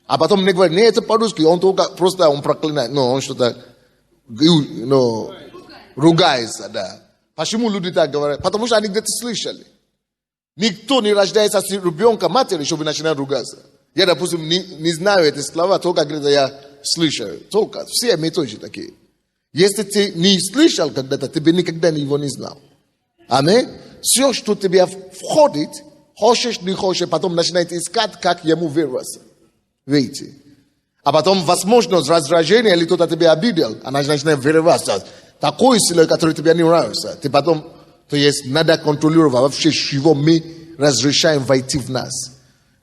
А потом мне говорят, нет, это по-русски, он только просто он проклинает, он что-то ругается, да. Почему люди так говорят? Потому что они где-то слышали. Никто не рождается с ребенком матери, чтобы начинать ругаться. Я, допустим, не знаю эти слова, только где-то я слышал. Только. Все методы такие. Если ты не слышал когда-то, ты бы никогда его не знал. Аминь. Все, что тебе входит, хочешь, не хочешь, потом начинает искать, как ему вырваться. Видите? А потом возможность раздражения, или кто-то тебя обидел, она начинает вырываться. Такой силой, который тебе не нравится. Ты потом, то есть, надо контролировать вообще, чего мы разрешаем войти в нас.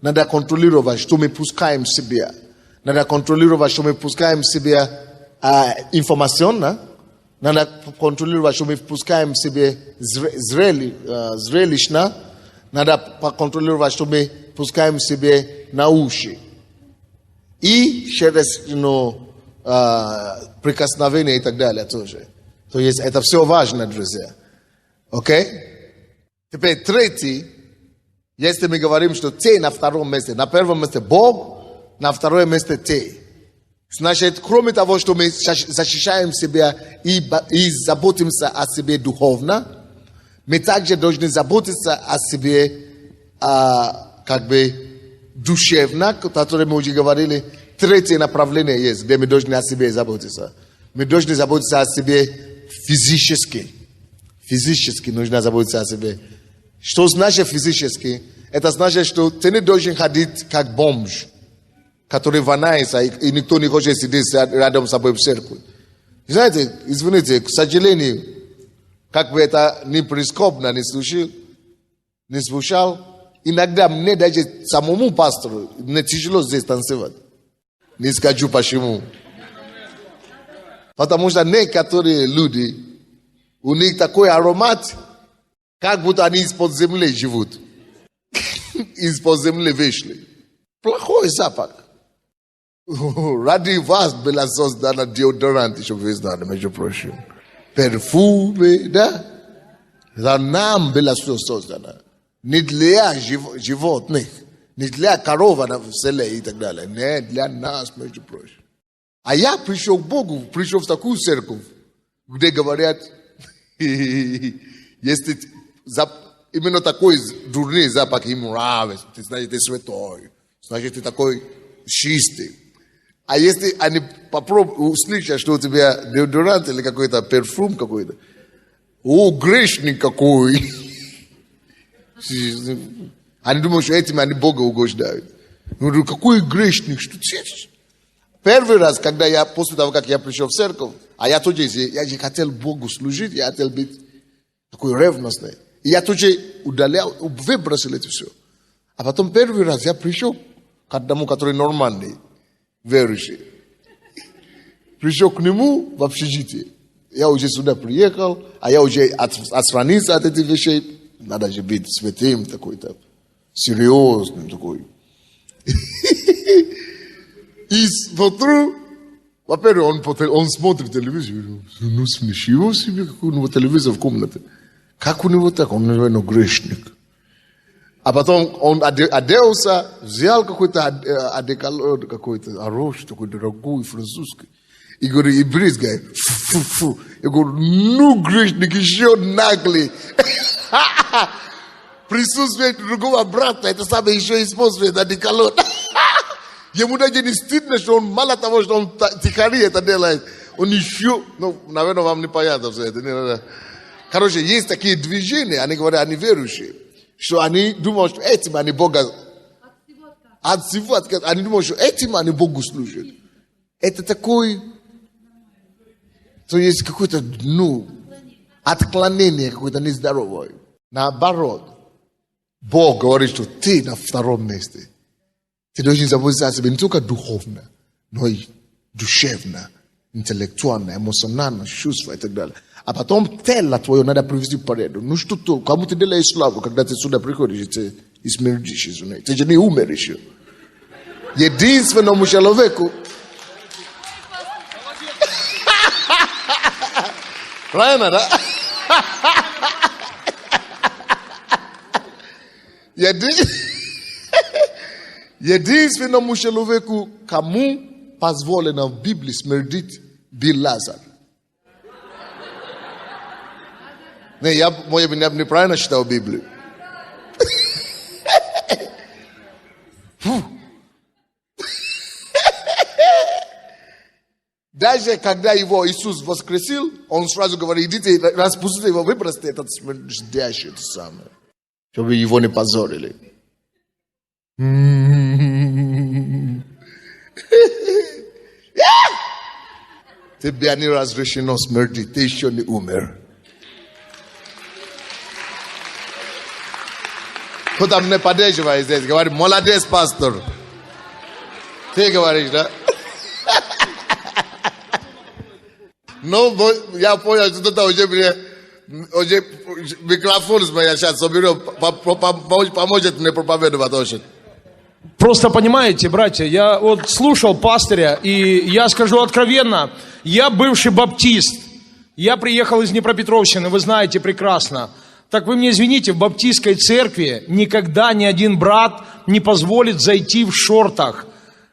Надо контролировать, что мы пускаем в себя. Надо контролировать, что мы пускаем в себя информационно. Надо контролировать, что мы пускаем в себя зрелищно. Надо контролировать, что мы пускаем в себя на уши. И через прикосновение и так далее тоже. То есть это все важно, друзья. Окей? Теперь третий. Если мы говорим, что ты на втором месте. На первом месте Бог, на второе место ты. Значит, кроме того, что мы защищаем себя и заботимся о себе духовно, мы также должны заботиться о себе душевно, о котором мы уже говорили. Третье направление есть, где мы должны о себе заботиться. Мы должны заботиться о себе физически. Физически нужно заботиться о себе. Что значит физически? Это значит, что ты не должен ходить как бомж, который воняется, и никто не хочет сидеть рядом с собой в церкви. Знаете, извините, к сожалению, как бы это ни прискорбно не звучал, иногда мне даже самому пастору мне тяжело здесь танцевать. Не скажу почему. Потому что некоторые люди, у них такой аромат, как будто они из-под земли живут. Из-под земли вышли. Плохой запах. Ради вас была создана деодорант, чтобы вы знали, между прочим. Перфумы, да? За нам была создана. Не для животных, не для корова в селе и так далее. Не для нас, между прочим. А я пришел к Богу, пришел в такую церковь, где говорят, если именно такой дурный запах ему нравится, ты значит, ты святой, значит, ты такой чистый. А если они попробуют услышать, что у тебя деодорант или какой-то перфум какой-то, грешник какой. Они думают, что этим они Бога угождают. Я говорю, какой грешник, что ты? Первый раз, когда после того, как я пришел в церковь, а я тоже я хотел Богу служить, я хотел быть такой ревностный. И я тоже удалял, выбросил это все. А потом первый раз я пришел к одному, который нормальный, верующий. Пришел к нему в общежитие. Я уже сюда приехал, а я уже отстранился от этих вещей. Надо же быть святым такой-то, серьезным такой. И смотрю, во-первых, он смотрит телевизор. Ну, ничего себе, какой у него телевизор в комнате. Как у него так? Он, наверное, грешник. А потом он оделся, взял какой-то одеколон, какой-то ороч, такой дорогой, французский. И говорит, и брызгает. Фу-фу-фу. Я говорю, ну, грешник, еще наглый. Присутствие другого брата, это самое еще использует одеколон. Ему даже не стыдно, что он, мало того, что он тихари это делает, он еще, ну, наверное, вам не понятно все это. Короче, есть такие движения, они говорят, они верующие, что они думают, что этим они Бога... От всего отказываются. Они думают, что этим они Богу служат. Это такой... То есть какое-то, ну, отклонение какое-то нездоровое. Наоборот, Бог говорит, что ты на втором месте. Ты должен заботиться о себе не только духовно, но и душевно, интеллектуально, эмоционально, чувства и так далее. А потом тело твое надо привести в порядок. Ну что то, кому ты делаешь славу, когда ты сюда приходишь, ты смердишь, извините. Ты же не умер еще. Единственному человеку. Правильно, да? Единственному человеку, кому позволено в Библии смердить, был Лазарь. Не, я неправильно читал Библию. Даже когда его Иисус воскресил, он сразу говорит, идите, распустите его, выбросьте этот смердящий, это самое, чтобы его не позорили. Тебе не разрешено смердить, ты еще не умер. Кто там не поддерживает здесь, говорит, молодец, пастор. Ты говоришь, да? Ну, я понял, что кто-то уже микрофон с моей сейчас соберет, поможет мне проповедовать очень. Просто понимаете, братья, я вот слушал пастыря, и я скажу откровенно, я бывший баптист. Я приехал из Днепропетровщины, вы знаете прекрасно. Так вы мне извините, в баптистской церкви никогда ни один брат не позволит зайти в шортах.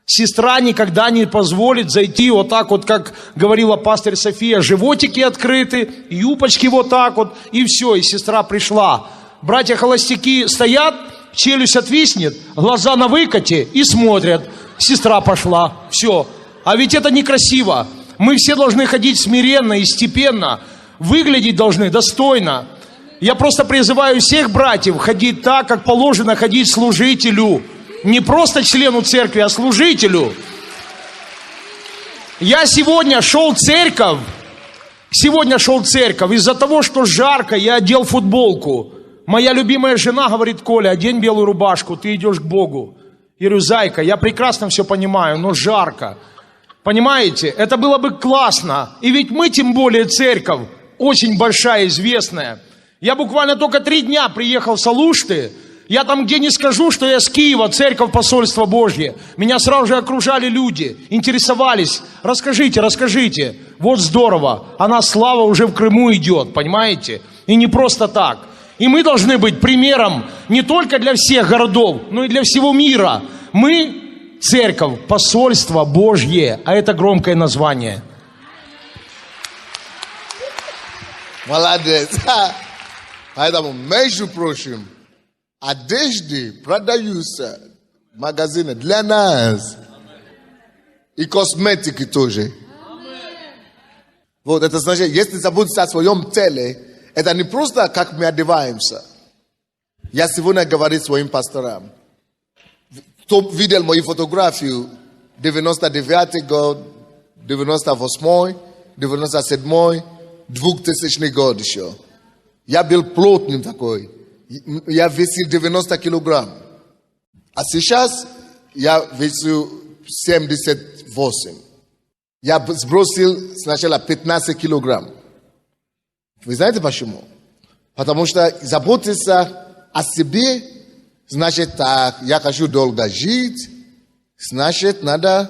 Сестра никогда не позволит зайти вот так вот, как говорила пастырь София, животики открыты, юбочки вот так вот, и все, и сестра пришла. Братья-холостяки стоят, челюсть отвиснет, глаза на выкате и смотрят. Сестра пошла, все. А ведь это некрасиво. Мы все должны ходить смиренно и степенно, выглядеть должны достойно. Я просто призываю всех братьев ходить так, как положено ходить служителю. Не просто члену церкви, а служителю. Я сегодня шел в церковь. Из-за того, что жарко, я одел футболку. Моя любимая жена говорит, Коля, одень белую рубашку, ты идешь к Богу. Я говорю, зайка, я прекрасно все понимаю, но жарко. Понимаете, это было бы классно. И ведь мы, тем более, церковь, очень большая, известная. Я буквально только 3 дня приехал в Салушты. Я там где не скажу, что я с Киева, церковь Посольства Божье. Меня сразу же окружали люди, интересовались. Расскажите. Вот здорово. А нас слава уже в Крыму идет, понимаете? И не просто так. И мы должны быть примером не только для всех городов, но и для всего мира. Мы церковь Посольства Божье, а это громкое название. Молодец. Поэтому, между прочим, одежды продаются в магазинах для нас. И косметики тоже. Вот это значит, если заботиться о своем теле, это не просто как мы одеваемся. Я сегодня говорю своим пасторам. Кто видел мою фотографию 99 год, 98, 97, 2000 год еще. Я был плотным такой. Я весил 90 килограмм. А сейчас я весу 78. Я сбросил сначала 15 килограмм. Вы знаете почему? Потому что заботиться о себе, значит, так, я хочу долго жить, значит, надо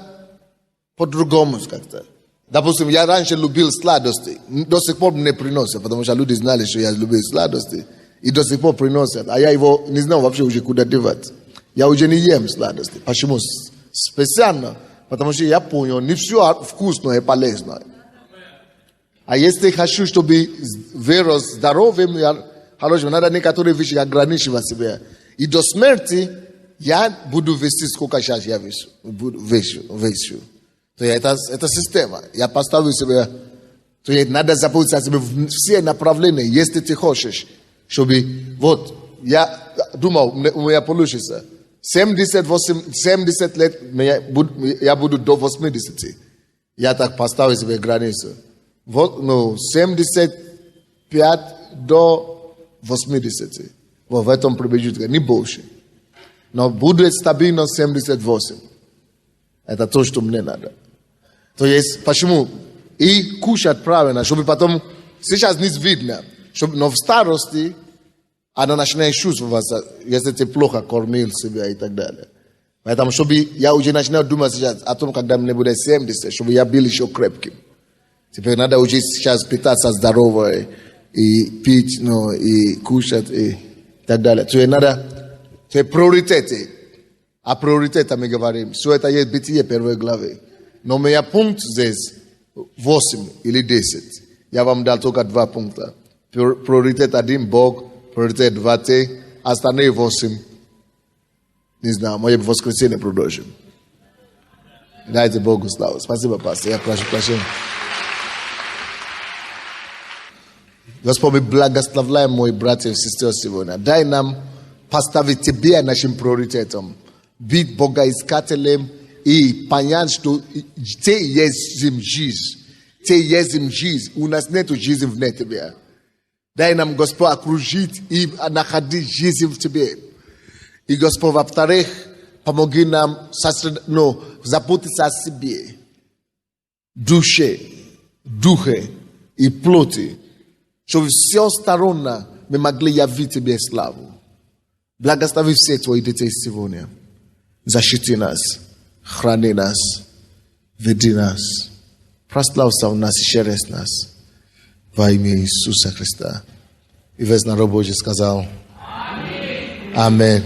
по-другому как-то. Допустим, я раньше любил сладости, до сих пор не приносят, потому что люди знали, что я любил сладости, и до сих пор приносят, а я его не знал вообще уже куда девать. Я уже не ем сладости. Почему? Специально, потому что я понял, не все вкусное и полезное. А если хочу, чтобы вырос здоровым и хорошим, надо некоторые вещи ограничивать себя. И до смерти я буду вести, сколько сейчас я вешу. То есть это система. Я поставлю себе, то есть надо заботиться о себе в все направления, если ты хочешь, чтобы, вот, я думал, у меня получится. 70 лет я буду до 80. Я так поставил себе границу. Вот, 75 до 80. Вот в этом промежутке, не больше. Но будет стабильно 78. Это то, что мне надо. То есть, почему? И кушать правильно, чтобы потом, сейчас не видно, чтобы, но в старости она начинает чувствоваться, если ты плохо кормил себя и так далее. Поэтому, чтобы я уже начинаю думать сейчас о том, когда мне будет 70, чтобы я был еще крепким. Теперь надо уже сейчас питаться здорово и пить, и кушать и так далее. То есть надо, то есть приоритеты. О приоритетах мы говорим. Все это есть Бытие первой главы. Но у меня пункт здесь 8 или 10. Я вам дал только 2 пункта. Приоритет 1 Бог, приоритет 2 ты, остальные 8. Не знаю, мы в воскресенье продолжим. Дайте Богу славу. Спасибо, пастор. Я прошу прощения. Господь, мы благословляем мои братья и сестры сегодня. Дай нам поставить Тебя нашим приоритетом. Быть богоискателем и понять, что Ты есть жизнь. Ты есть жизнь. У нас нет жизни вне Тебя. Дай нам, Господь, окружить и находить жизнь в Тебе. И, Господь, во-вторых, помоги нам заботиться о себе, душе, духе и плоти, чтобы всесторонне мы могли явить Тебе славу. Благослови всех Твоих детей сегодня. Защити нас, храни нас, веди нас, прославься у нас и через нас. Во имя Иисуса Христа. И весь народ Божий сказал Аминь.